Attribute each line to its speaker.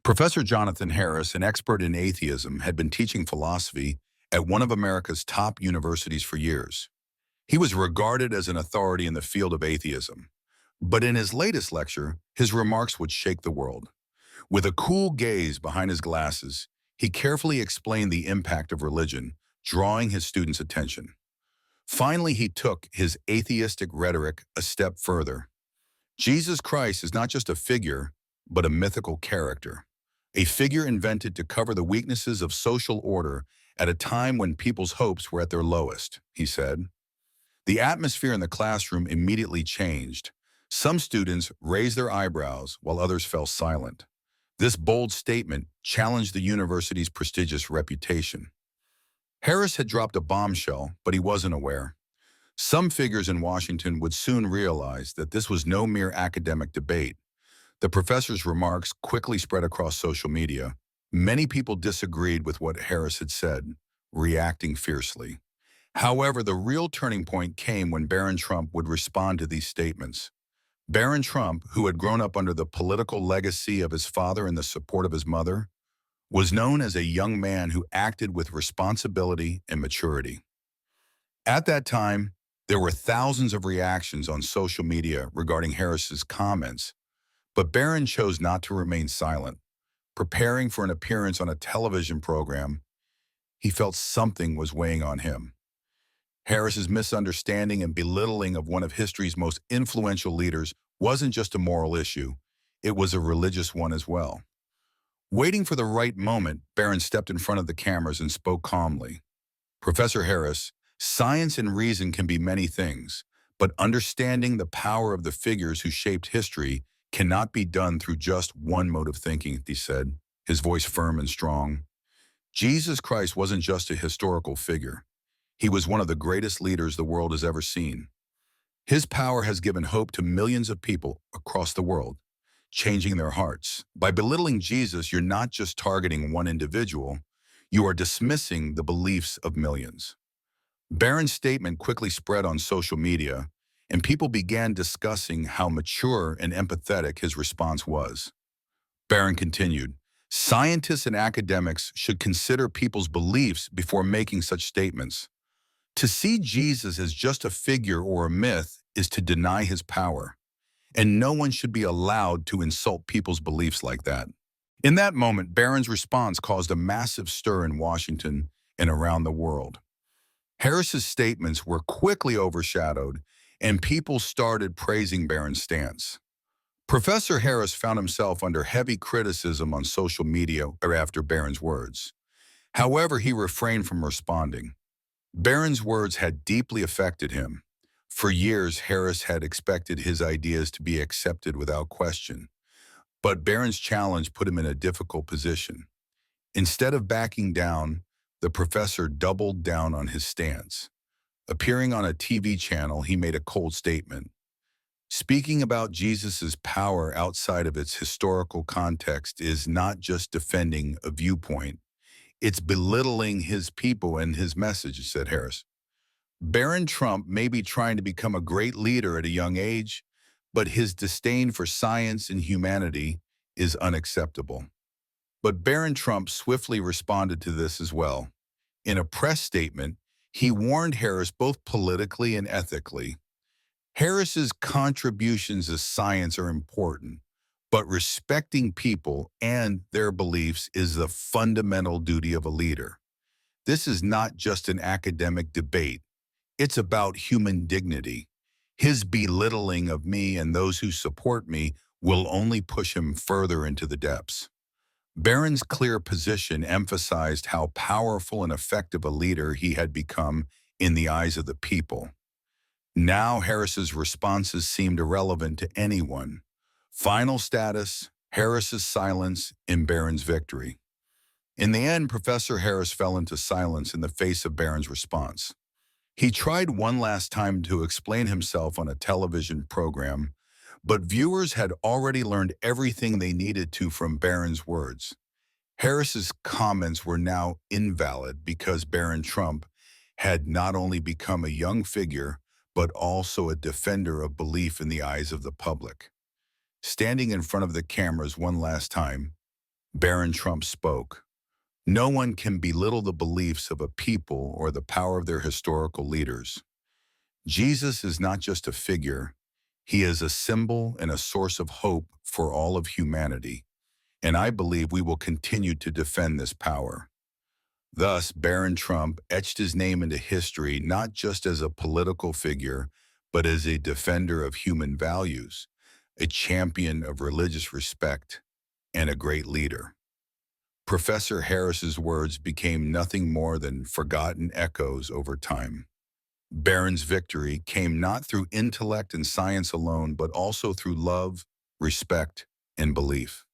Speaker 1: Professor Jonathan Harris, an expert in atheism, had been teaching philosophy at one of America's top universities for years. He was regarded as an authority in the field of atheism. But in his latest lecture, his remarks would shake the world. With a cool gaze behind his glasses, he carefully explained the impact of religion, drawing his students' attention. Finally, he took his atheistic rhetoric a step further. Jesus Christ is not just a figure, but a mythical character. A figure invented to cover the weaknesses of social order at a time when people's hopes were at their lowest, he said. The atmosphere in the classroom immediately changed. Some students raised their eyebrows while others fell silent. This bold statement challenged the university's prestigious reputation. Harris had dropped a bombshell, but he wasn't aware. Some figures in Washington would soon realize that this was no mere academic debate. The professor's remarks quickly spread across social media. Many people disagreed with what Harris had said, reacting fiercely. However, the real turning point came when Barron Trump would respond to these statements. Barron Trump, who had grown up under the political legacy of his father and the support of his mother, was known as a young man who acted with responsibility and maturity. At that time, there were thousands of reactions on social media regarding Harris's comments, but Barron chose not to remain silent. Preparing for an appearance on a television program, he felt something was weighing on him. Harris's misunderstanding and belittling of one of history's most influential leaders wasn't just a moral issue, it was a religious one as well. Waiting for the right moment, Barron stepped in front of the cameras and spoke calmly. Professor Harris, science and reason can be many things, but understanding the power of the figures who shaped history cannot be done through just one mode of thinking, he said, his voice firm and strong. Jesus Christ wasn't just a historical figure. He was one of the greatest leaders the world has ever seen. His power has given hope to millions of people across the world, changing their hearts. By belittling Jesus, you're not just targeting one individual, you are dismissing the beliefs of millions. Barron's statement quickly spread on social media, and people began discussing how mature and empathetic his response was. Barron continued, "Scientists and academics should consider people's beliefs before making such statements. To see Jesus as just a figure or a myth is to deny his power, and no one should be allowed to insult people's beliefs like that." In that moment, Barron's response caused a massive stir in Washington and around the world. Harris's statements were quickly overshadowed, and people started praising Barron's stance. Professor Harris found himself under heavy criticism on social media after Barron's words. However, he refrained from responding. Barron's words had deeply affected him. For years, Harris had expected his ideas to be accepted without question. But Barron's challenge put him in a difficult position. Instead of backing down, the professor doubled down on his stance. Appearing on a TV channel, he made a cold statement. Speaking about Jesus' power outside of its historical context is not just defending a viewpoint, it's belittling his people and his message, said Harris. Barron Trump may be trying to become a great leader at a young age, but his disdain for science and humanity is unacceptable. But Barron Trump swiftly responded to this as well. In a press statement, he warned Harris both politically and ethically. Harris's contributions to science are important, but respecting people and their beliefs is the fundamental duty of a leader. This is not just an academic debate. It's about human dignity. His belittling of me and those who support me will only push him further into the depths. Barron's clear position emphasized how powerful and effective a leader he had become in the eyes of the people. Now Harris's responses seemed irrelevant to anyone. Final status, Harris's silence, and Barron's victory. In the end, Professor Harris fell into silence in the face of Barron's response. He tried one last time to explain himself on a television program, but viewers had already learned everything they needed to from Barron's words. Harris's comments were now invalid because Barron Trump had not only become a young figure, but also a defender of belief in the eyes of the public. Standing in front of the cameras one last time, Barron Trump spoke. No one can belittle the beliefs of a people or the power of their historical leaders. Jesus is not just a figure, he is a symbol and a source of hope for all of humanity, and I believe we will continue to defend this power. Thus, Barron Trump etched his name into history not just as a political figure, but as a defender of human values, a champion of religious respect, and a great leader. Professor Harris's words became nothing more than forgotten echoes over time. Barron's victory came not through intellect and science alone, but also through love, respect, and belief.